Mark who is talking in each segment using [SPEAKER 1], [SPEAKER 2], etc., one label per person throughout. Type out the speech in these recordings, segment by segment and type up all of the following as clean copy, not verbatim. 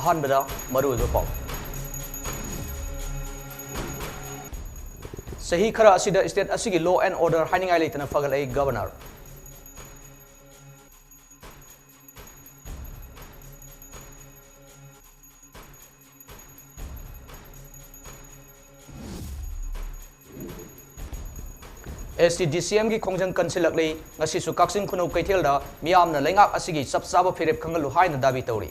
[SPEAKER 1] अहानबदा मरुओइबा पाउ सही खरा असिदा स्टेट असिगी लॉ एंड ऑर्डर हाइनिंगाई लेतना फगलई गवर्नर STDCM की खोंजंग कंसिलकले ngasisu kaksing khunu kaithelda miyamna leingak asigi sapsaba phirep khangalu haina dabi tawri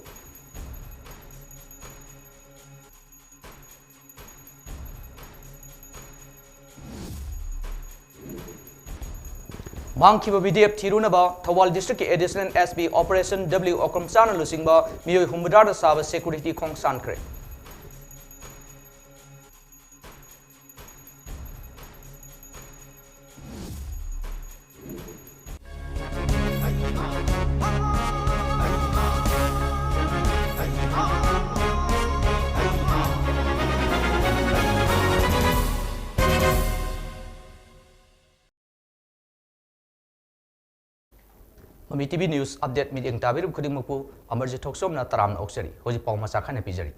[SPEAKER 1] Mangkiba BDF thirunaba Thawal district ke additional SB operation W okrumsana lusingba miyoi humudar da saba security khong sankre Mami TV News update meeting tabiru khudingmakpu AMARJIT THOKCHOM na taram na oksari hoji paw macha khane pijari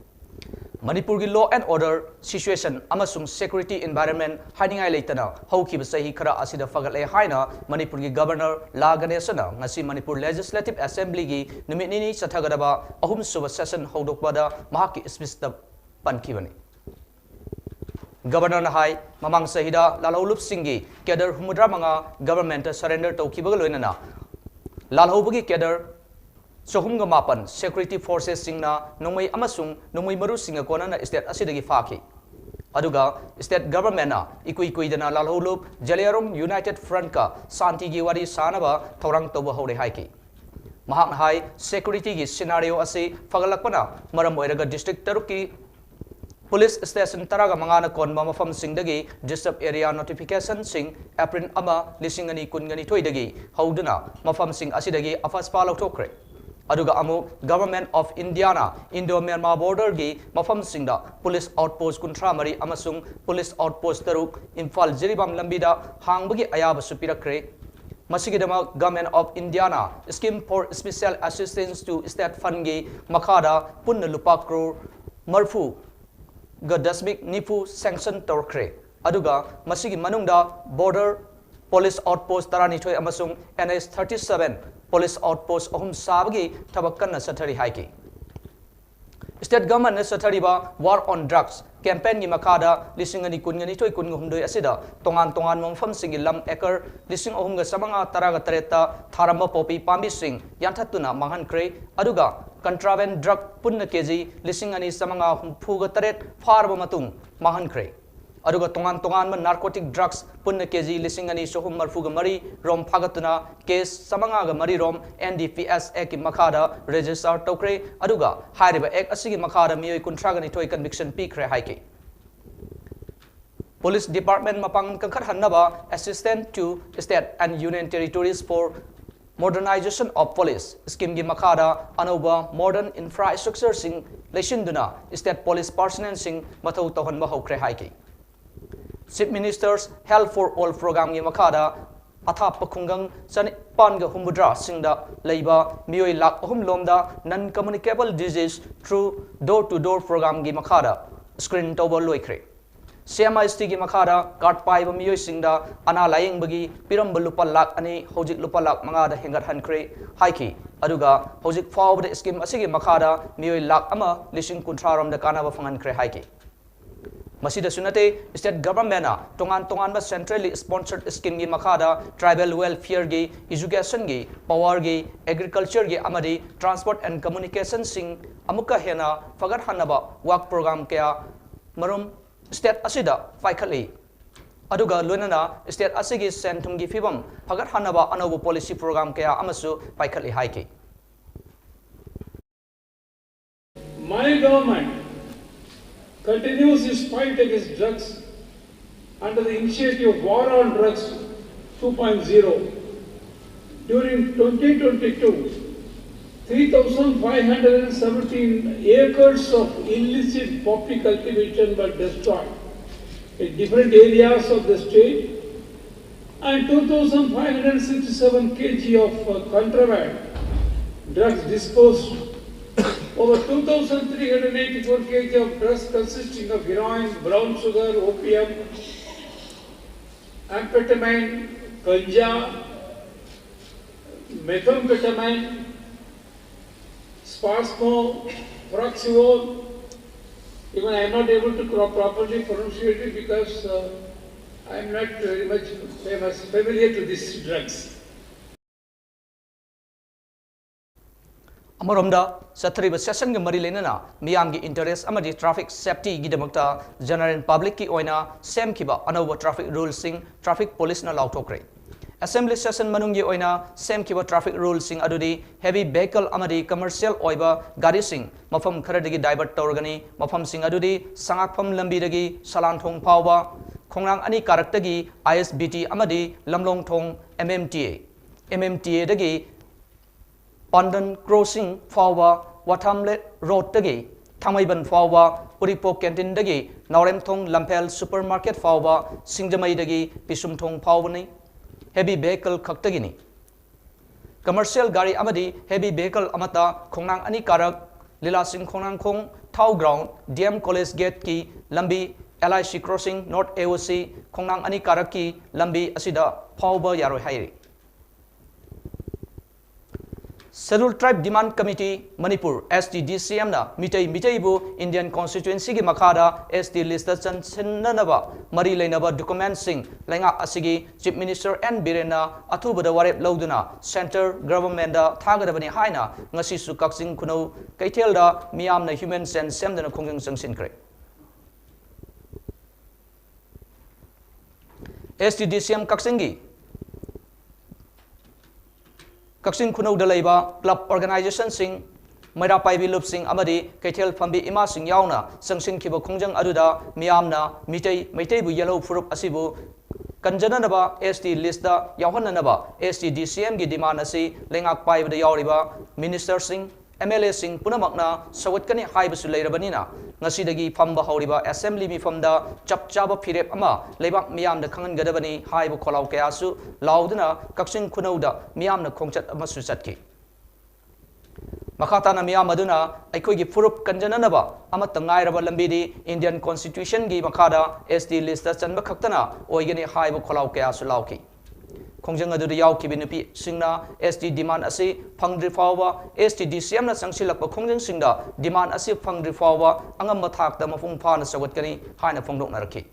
[SPEAKER 1] Manipur gi law and order situation amasung security environment haningai leitana haukiba sahi khara asida fagalai haina Manipur gi governor La Ganesana ngasi Manipur Legislative Assembly gi numit nini sathagadaba ahum suba session hodokbada mahaki speech da pankibani Governor na hai mamang sahida lalolup singi kedar humudra manga government surrender tawkibaga loinana Lalhobagi Kedar Sohumga Mapan Security Forces Singna Nomai Amasung Nomai Maru Singakona State Asidagi Faki Aduga State Government Ikui Kuidana Lalholup Jaliarum United Front Ka Santi Giwari Sanaba Torang Toba Hode Haiki Mahang Hai Security Gi Scenario Ase Fagalakpana Maramoiraga District Taruki Police Station Taraga Mangana Kon Mamafam Singdagi Disturb Area Notification Sing April Ama Lisingani Kungani Toidagi Hauduna Mafam Sing Asidagi Afas Palo Tokre Aduga Amu Government of Indiana Indo-Myanmar Border Gi Mafam Singda Police Outpost Kuntramari Amasung Police Outpost Taruk Imphal Jiribam Lambida Hangbagi Ayaba Supirakre Masigidama Government of Indiana Scheme for Special Assistance to State Fundgi Makada Punna Lupa Crore Marfu Gadasmik Nipu sanction Torkre Aduga Masigi Manungda Border Police Outpost Taranitoy Amasung NS 37 Police Outpost Ohum Sabagi Tabakana Satari Haiki State Government Satariba War on Drugs Campaign Makada Lisingani Kunganitoy Kungumdo Asida Tongan Tongan Momfam Singilam Eker Lising Ohunga Samanga Taraga Tareta Taramba Popi Pambi Sing Yantatuna Mahan Kre Aduga Contraband drug punna keji lisingani samanga humphuga taret farba matung mahan kre aduga tongan man narcotic drugs punna keji lisingani sohum marfuga mari rom phagatuna case samanga ga mari rom NDPS ek makada register tokre aduga hairiba ek asigi makada miyoi kuntragani toy conviction pikre haiki Police Department mapang kangkhat hannaba assistant to state and union territories for Modernization of Police Scheme gi Makada Anova Modern Infrastructure Sing Leishinduna State Police Personnel Sing Mathau Tohanba Hokre Haiki Chief Minister's Health for All Program gi Makada Atha Pakhungang Sani Panga Humudra Singda Leiba Miyoi Lak Ohum Lomda Non Communicable Disease through Door to Door Program gi Makada Screen Toba Loikre CMIST gi Makada Card Paiba Miyoi Singda Ana Laying Bagi Piram Lupa Lak Ani Hojik Lupa Lak Mangada Hingat Hankre Haiki Aduga Hojik Forward Scheme Asigi Makada Miyoi Lak Ama Lishing Kuntraram the Kanava Fangan Kre Haiki Masida Sunate State Government Tongan ba centrally sponsored scheme gi Makada Tribal Welfare gi Education gi Power gi Agriculture gi Amadi Transport and Communication Sing Amuka Hena Fagat Hanaba Work Program Kaya Marum State Asida Faikali Aduga Lunana State Asigi Centum gi Fibam Fagat Hanaba Anobu Policy Program Kaya Amasu Faikali Haiki
[SPEAKER 2] My government continues its fight against drugs under the initiative War on Drugs 2.0. During 2022, 3,517 acres of illicit poppy cultivation were destroyed in different areas of the state, and 2,567 kg of contraband drugs disposed over 2,384 kg of drugs consisting of heroin, brown sugar, opium, amphetamine, ganja, methamphetamine, Spasmo, Proxivol. Even I am not able to properly pronounce it because I am not very much familiar to these drugs.
[SPEAKER 1] Amaromda sathriba session ga mari lenana miyam gi interest amadi traffic safety gi damakta general public ki oina sem khiba anova traffic rules sing traffic police na lauthokre assembly session manung gi oina sem khiba traffic rules sing adudi heavy vehicle amadi commercial oiba gari sing mafam kharadagi divert tawrgani mafam sing adudi sangakpham lambi dagi salan thong phawba khongrang ani karaktagi ISBT amadi lamlong thong MMTA dagi Pandan crossing fawa Watamlet road dagi Thamaiban fawa Uripo canteen dagi Nauremthong Lampel supermarket fawa Singjamai dagi Pisumthong phawani heavy vehicle khaktagini commercial gari amadi heavy vehicle amata khongnang ani karak Lila Singh khongnang khong Thau ground DM college gate ki lambi LIC crossing North AOC khongnang ani karak ki lambi asida phawba yaroi hairi Scheduled Tribe Demand Committee Manipur STDCM na mitai bu Indian constituency gi makhada ST list chan sinnanaba mari leinaba document sing lenga asigi Chief Minister N Birena athubada warep lauduna center government da thagadabani haina ngasi su kaksing khunau kaithel da miyam na human sense semdana khongjang sangsin kre STDCM kaksingi Kaksin Kunau Dalaiba Club Organization Sing Maira Paibi Lup Sing Amadi Kaithel Fambi Ima Sing Yauna Sangsin Kiba Kongjang Aduda Miyamna Mitai Bu Yellow Furup Asibu Kanjananaba ST Lista Yahananaba STDCM gi demand asi Lengak Paiba Yauriba Minister Sing MLA Sing Punamakna Sawatkani Haibasu Lairabanina Ngasidagi Famba Hauriba Assembly Mifamda Chapchaba Pirep Ama Lebak Miyam the Kangan Gadabani Haibu Kolau Kayasu Laudana Kaksin Kunauda Miyam the Kongchat Amasu Satki Makatana Miyam Maduna Aikogi Furup Kanjananaba Amatangairaba Lambidi Indian Constitution gi Makada ST Lista Chanba Kaktana Oigani Haibu Kolau Kayasu Lauki Kongjang adu yaw kibinupi singna ST demand asi phangdri fawa STDCM na sangsilakpa kongjang singda demand asi phangdri fawa angam mathakta mafung phana sawatkani haina phongdok narakhi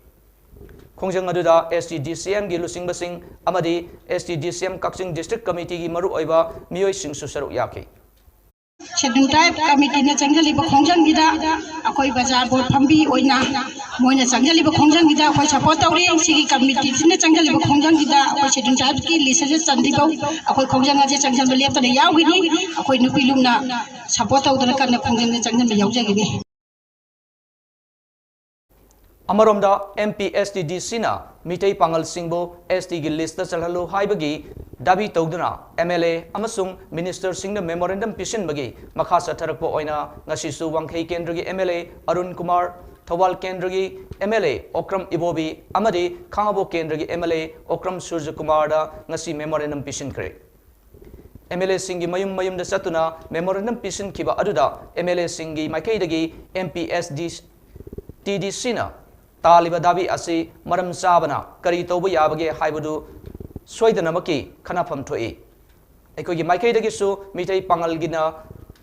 [SPEAKER 1] Kongjang adu da STDCM gi lusing basing amadi STDCM Kakching District Committee gi maru oiba miyoi sing susaru yaki
[SPEAKER 3] Scheduled Tribe Committee na changjaliba khongjang gida akoi bazar board phambi oina moina changjaliba khongjang gida akoi support tawri sigi committee sina changjaliba khongjang gida akoi Scheduled Tribe ki lisaje chandibau akoi khongjang aje changjal lepta na yawgini akoi nupi lumna support tawdana kana khongjang na changjal yawjagini
[SPEAKER 1] Amaromda MP STDC na Mitai Pangal Singbo ST gi list chalhalu haibagi dabi tawduna MLA amasung Minister Singna memorandum pisin bagi makha satharakpo oina ngasi su wangkhei kendra gi MLA Arun Kumar Thawal kendra gi MLA Okram Ibobi amadi Khangabo kendra gi MLA Okram Surya Kumar da ngasi memorandum pisin kre MLA Singi mayum da satuna memorandum pisin kiba aduda MLA Singi makai dagi MPSD TDC na Taliba dabi asi maram sabana kari tobu yabage haibudu soidanamaki khanafam thoi ekogi maikai dagi su mitai pangal gina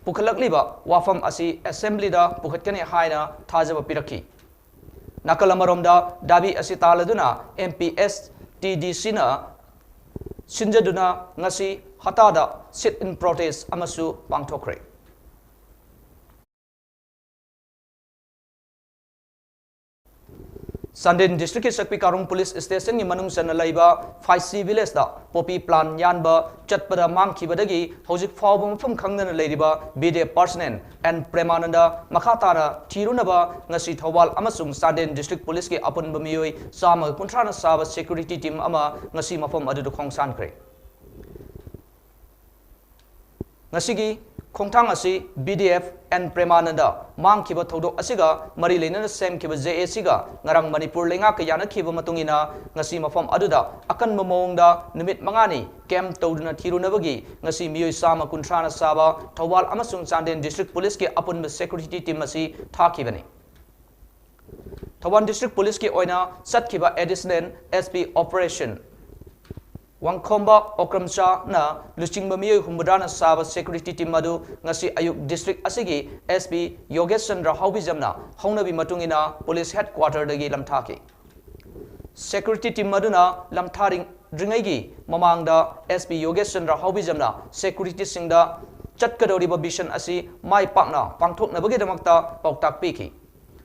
[SPEAKER 1] pukhalakliba wafam asi assembly da pukhatkani haina thajaba pirakhi nakalamarom da dabi asi taladuna MPS TDC na sinjaduna ngasi hatada sit in protest amasu pangthokre Sandin District Sakpi Karung Police Station ni manung sana laiba 5C village da popi plan yanba chatpada mangkhibadagi hojik fawba mafam khangna leiriba BD Personnel and Premananda Makhatara Thirunaba ngasi Thawal amasung Sandin District Police ke apunba miyoi sama kuntrana saba security team ama ngasi mafam adu khongsan kre ngasigi खोंथांग असी BDF and Premananda mang kiba thodok asiga mari leina sem kiba JAC ga ngarang Manipur lenga ka yana kiba matungina ngasi mafam aduda akan mamongda numit mangani kem tawduna thirunabagi ngasi miyoi sama kuntrana saba Thawal amasung Chanden District Police ke apun security team asi thakibani Thawal District Police ke oina satkiba additional SP operation Wangkhomba Okramcha na Luching Mami Humudana Saba security team madu ngasi ayuk district asigi SP Yogesh Chandra Haubijamna Haunabi Matungina police headquarter dagi lamthaki security team maduna lamtharing dringaigi mamangda SP Yogesh Chandra Haubijamna security singda chatkadori babishan asi mai pakna pangthokna bagi damakta pautak piki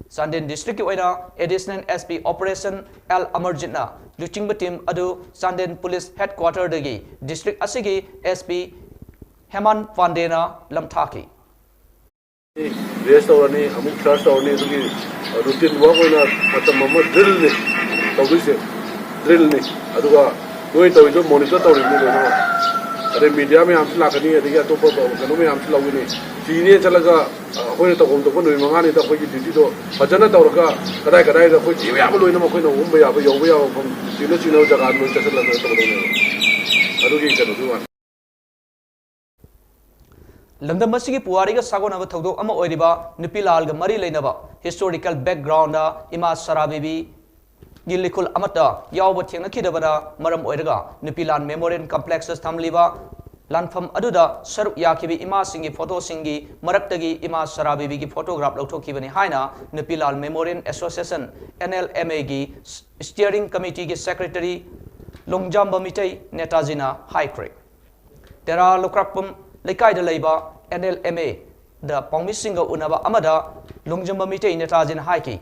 [SPEAKER 1] Chanden district oina additional SP operation AMARJIT na Luching team adu Chanden police headquarter dagi district asigi SP Heman Pandena lamthaki
[SPEAKER 4] rest or any amuk search or any routine work oina matamama drill ni tawise drill ni aduga noi tawido monitor tawri ni no are media में हमसे लाकनी है देखिए तो पर कनो में हमसे लाऊंगी चीनी चलेगा कोई तो कौन तो कोई नहीं मंगाने तो कोई ड्यूटी तो भजन तो रखा कदाई कदाई तो कोई जीवे आप लोग इन्हें कोई ना उम्र या योग या चीनो चीनो जगह में चल लगा तो बोलेंगे अरुगी करो दुआन
[SPEAKER 1] London Masigi Puari ga sagon aba thogdo ama oiriba Nipilal ga mari leinaba historical background da Ima Sarabibi Gilikul amata yawba thengna khidabada maram oiraga Nipilan Memorial Complexes thamliba lanfam aduda saruk yakibi ima singi photo singi maraktagi Ima Sarabibi gi photograph lauthokibani haina Nipilal Memorial Association NLMA gi steering committee gi secretary Longjamba Mitai Netajina Haikre Tera Lokrapum Lekai da leiba NLMA da Pongmisinga unaba amada Longjamba Mitai Netajina Haiki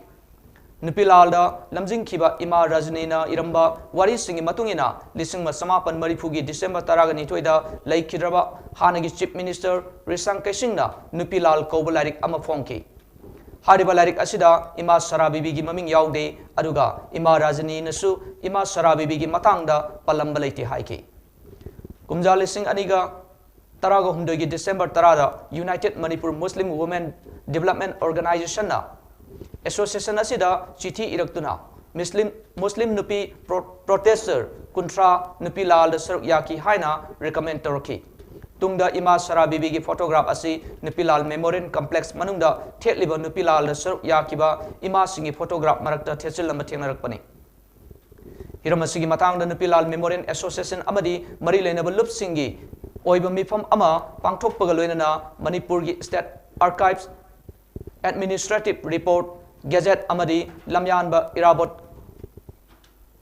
[SPEAKER 1] Nipilal da lamjing khiba Ima Rajnina iramba wari singi matungina lising ma samapan marifugi December taragani toida laikhidraba hanagi chief minister Risang Kaisingna Nipilal Kobalarik ama phongki hariba larik asida Ima Sarabibi gi maming yaude aduga Ima Rajni nasu Ima Sarabibi gi matangda palamba leiti haiki kumja lising aniga taraga humdogi December tarada United Manipur Muslim Women Development Organization na Association asida chithi iraktuna Muslim nupi protester kuntra Nipilal saruk yaki haina recommend torki tungda Ima Sarabibi gi photograph asi Nipilal Memorial Complex manungda thetliba Nipilal saruk yakiba Ima singi photograph marakta thechil lama thengnarakpani hiramasi gi matangda Nipilal Memorial Association amadi mari leinaba lup singi oiba mifam ama pangthokpaga loinana Manipur gi State Archives Administrative Report Gazette Amadi Lamyanba Irabot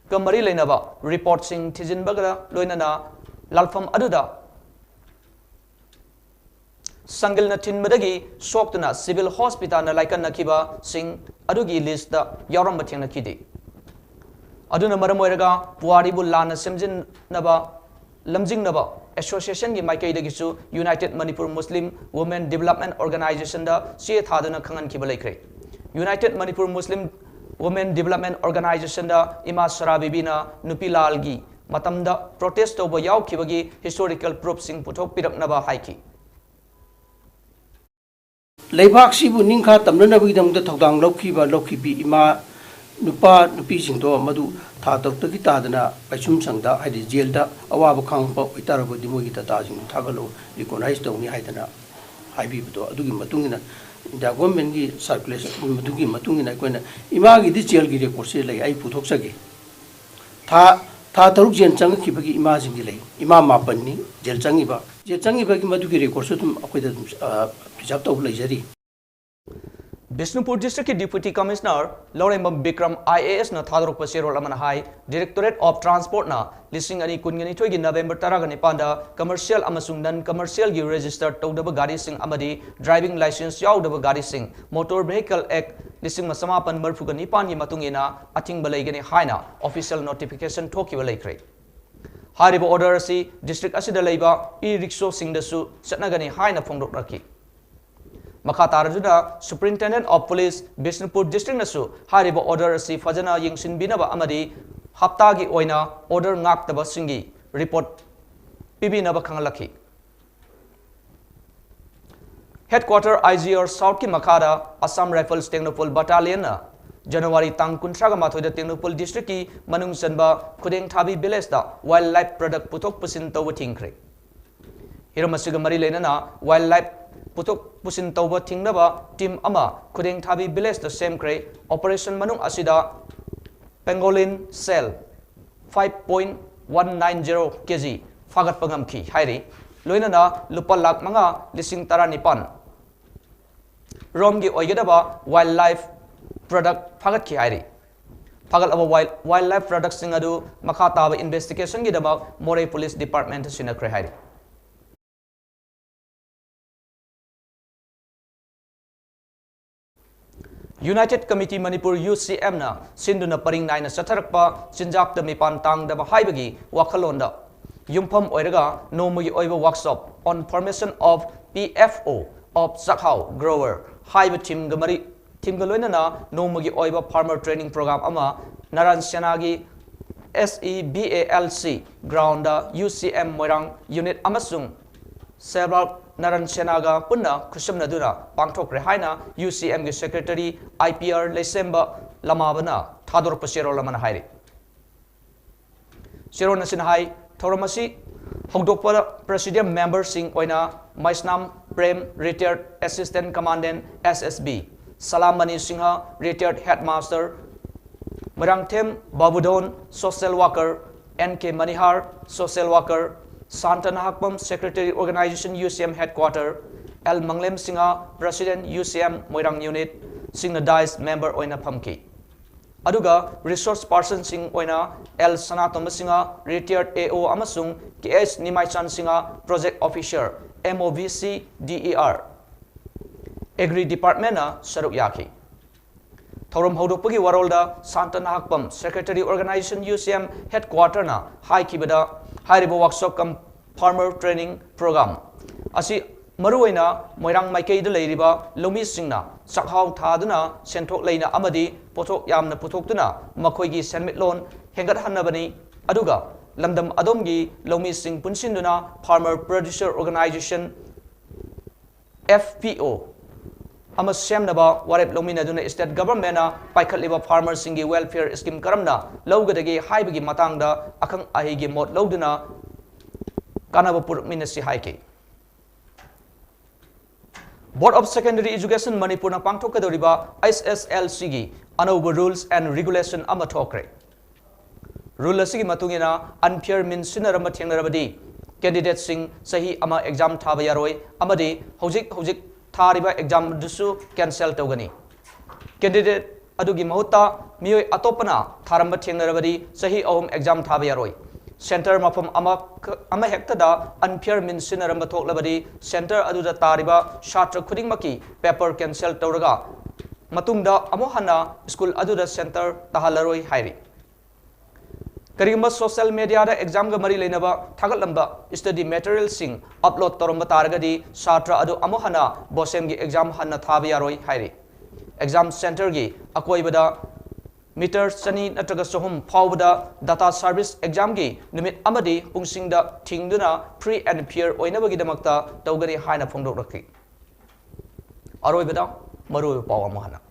[SPEAKER 1] Kamari Lenaba Report Sing Tizin Bagala Loinana Lalfam Aduda Sangil Natin Madagi Soktuna Civil Hospital na Laikan Nakiba Sing Adugi list the Yaram Batin Nakidi Aduna Maramoraga Puari Bulana Simjin Naba Lamjing Naba Association gi Maikai Dagisu United Manipur Muslim Women Development Organization da Sie Thadana Kangan Kibalekre United Manipur Muslim Women Development Organization da Ima Sarabibi na Nipilal gi matamda protest over yaw kibagi historical proof sing puthok piraknaba haiki
[SPEAKER 5] Leibak sibu ningkha tamna bagi dam da thogdang lokhibi Ima nupa nupi singdo madu tha taktagi tadana paisum sangda haidi jail da awaba khangpa itarabo dimogi ta tajing thagalo recognize tawni haidana haibi bdo adugi matungina da government gi circulation madugi matungina koina Ima gi di jail gi record se lai ai puthok sage tha taruk jen chang ki bagi Ima singi lai Ima mapanni jail changi ba gi madugi record se tum akoida pijab taw lai jari
[SPEAKER 1] Bishnupur District Deputy Commissioner Lorembam Bikram IAS na Thadrok Pasirol Aman High Directorate of Transport na listing ani kungani thogi November taragani panda commercial amasung non commercial gi registered tawdaba gari sing amadi driving license yaudaba gari sing Motor Vehicle Act listing masamapan marfugani pani matungina ating balaigani haina official notification thoki balaikre hariba order si district asida leiba e-rickshaw singdasu satnagani haina phongdok rakhi Makatarajuna Superintendent of Police Bishnupur District nasu hariba order si fajana yingsin binaba amadi haptagi oina order ngaktaba singi report pibinaba khangalaki headquarter IGR south की मखादा Assam rifles टेक्नोपोल battalion जनवरी तंग कुंट्रागा माथोइदा टेक्नोपोल district की मनुंग चनबा खुदेंग थाबी village दा wild life product पुथोक पुसिन तौब थिंग्रे Hiram असिगा मरी लेना wild life पुथोक पुसिन तौब थिंगनबा team अमा खुदेंग थाबी village दा सेमक्रे operation मनुंग असिदा pangolin cell 5.190 kg फागत पगम की हाइरी लोइना लुपा लाख मंगा लिसिंग तरा निपान रोम की ओइगदबा वाइल्ड लाइफ प्रोडक्ट फागत की हाइरी फागत अब वाइल्ड लाइफ प्रोडक्ट सिंग अदु मखा ताब इन्वेस्टिगेशन की दबक मोरे पुलिस डिपार्टमेंट सिनक्रे हाइरी यूनाइटेड कमिटी मणिपुर UCM ना सिंधुना परिंग नाइना सथरकपा चिंजाक द मिपान तांग दबा हाइबगी वाखलोंदा युमफम ओइरगा नोमगी ओइबा workshop on formation of PFO of Zakhau grower हाइब टीम गमरी टीम गलोइना नोमगी ओइबा फार्मर ट्रेनिंग प्रोग्राम अमा नारायण सेनागी SEBALC ground UCM Moirang unit अमसुंग सेबल नारायण सेनागा पुन्ना खुशम नदुना पांगथोक्रे हाइना UCM के सेक्रेटरी IPR लेसेंबा लमाबना थादोर पसेरो लमन हाइरे शेरो नसिन हाइ थोरमसी होगदोकपा प्रेसिडियम मेंबर सिंह ओइना Maisnam Prem retired assistant commandant SSB Salam Mani Singh retired headmaster Marangthem Babudon social worker NK Manihar social worker Santana Hakpam Secretary Organization UCM Headquarter L Manglem Singha President UCM Moirang Unit Singna Dice Member Oina Pamki Aduga Resource Person Sing Oina L Sanatom Singha Retired AO Amasung KS Nimaichan Singha Project Officer MOVC DER Agri Department Saruk Yaki Thorum Hodopagi Warolda Santana Hakpam Secretary Organization UCM Headquarter na High Kibada Haribo workshop kam farmer training program asi maruina moirang maikei da leiriba lomi singna sakhau thaduna senthok leina amadi pothok yamna puthokduna makhoi gi senmit loan hengat hannabani aduga lamdam adomgi lomi sing punsinduna farmer producer organization FPO ama semnaba warep lomina duna state government na paikhatliba farmers singi welfare scheme karamna lawgadagi haibagi matangda akhang ahigi mot lawduna kanaba purminasi haike Board of Secondary Education Manipur na pangthokadoriba SSLC gi anoba rules and regulation ama thokre rule asigi matungina unfair means sinarama thengnarabadi candidate sing sahi ama exam thaba yaroi amadi hojik थारिबा exam दुसु cancel तौगनी candidate अदुगी महुता मियोय अतोपना थारंब थेंगरबदी सही अहम एग्जाम थाबा यारोय सेंटर मफम अमा हेक्तदा अनफेयर मीन सिनरंब थोकलबदी सेंटर अदुदा तारिबा छात्र खुदिंगमकी पेपर कैंसल तौरगा मतुंगदा अमो हना स्कूल अदुदा सेंटर तहलरोय हाइरी करीगंबा सोशल मीडिया दा एग्जाम गा मरी लेनबा थागलंबा स्टडी मटेरियल सिंग अपलोड तोरंबा तारगदी छात्र अदु अमोहना बोसेम गी एग्जाम हन्ना थाबा यारोय हाइरे एग्जाम सेंटर गी अकोइबदा मीटर सनी नत्रगा सोहम फावबदा डाटा सर्विस एग्जाम गी निमित अमदी पुंगसिंगदा थिंगदुना फ्री एंड फेयर ओइनबगी दमक्ता तौगनी हाइना फोंदोक रखि अरोइबदा मरुय पाव अमोहना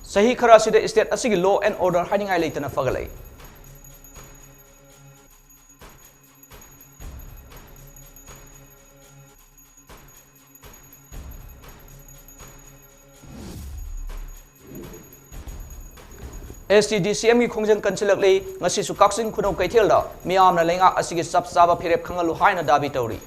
[SPEAKER 1] सही खरा सिदे स्टेट असिगी लॉ एंड ऑर्डर हाइनिंगाई लेतना फगलै STDCM की खोंजन कंसिलकले ngasi su kaksin खुनौ कैथेलदा मियामना लेंगा असिगी सब साबा फिरेप खंगलु हाइना दाबी तौरी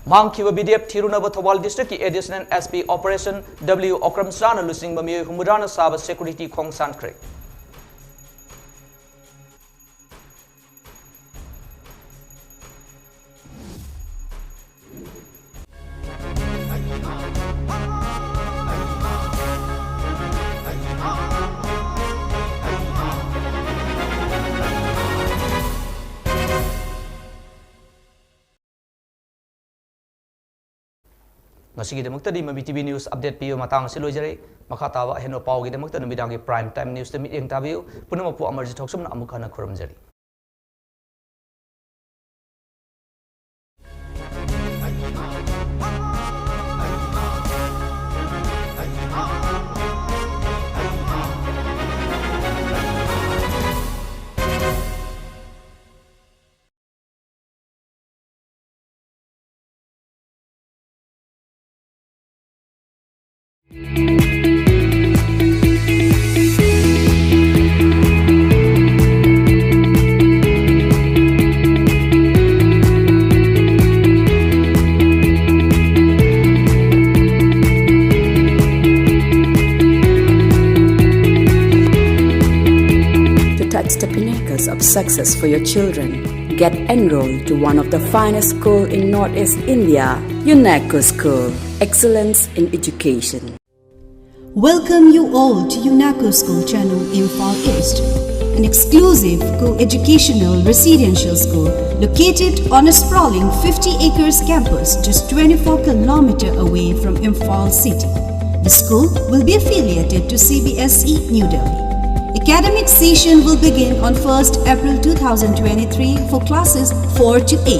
[SPEAKER 1] मांगखिबा BDF थिरुनबा थौबाल डिस्ट्रिक्ट की additional SP operation W Okram Sana लुसिंग बमिय हुमुराना साबा सिक्योरिटी खोंग सानख्रे ngasigidamakta di Mami TV News update piyo matang si loijare makatawa heno pawgidamakta numidangi prime time news te meeting tabiyo punamapu Amarjit THOKCHOM na amukha na khuramjari.
[SPEAKER 6] Touch the pinnacles of success for your children. Get enrolled to one of the finest schools in Northeast India, UNACO School. Excellence in education.
[SPEAKER 7] Welcome you all to UNACO School Channel Imphal East, an exclusive co-educational residential school located on a sprawling 50 acres campus just 24 kilometers away from Imphal city. The school will be affiliated to CBSE New Delhi. Academic session will begin on 1st April 2023 for classes 4 to 8.